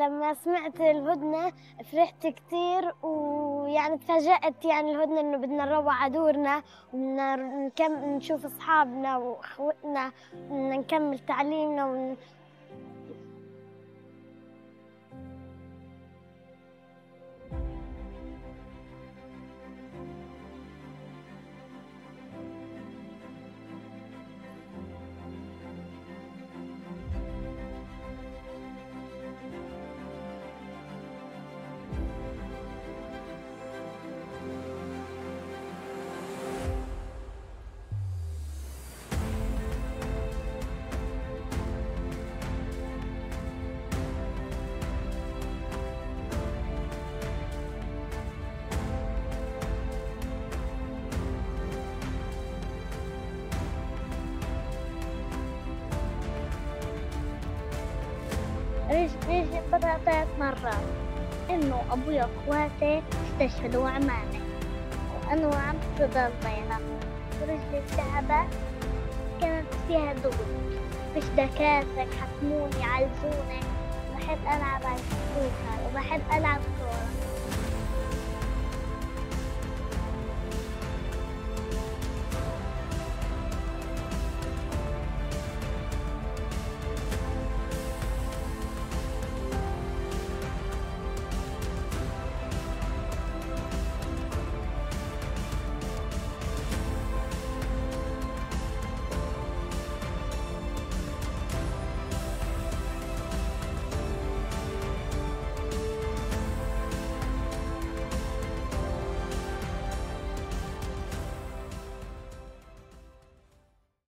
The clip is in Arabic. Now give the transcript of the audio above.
لما سمعت الهدنة فرحت كتير، ويعني تفاجأت يعني الهدنة إنه بدنا نروح على دورنا، وبدنا نشوف أصحابنا وأخوتنا، بدنا نكمل تعليمنا رجلي بدأ 3 مرات، إنه أبوي وأخواتي استشهدوا عماني، وأنا وعمتي ضلينا، ورجلي تعبت كانت فيها ضغط، مش دكاترة حكموني عالجوني، وبحب ألعب على الكمبيوتر وبحب ألعب كورة.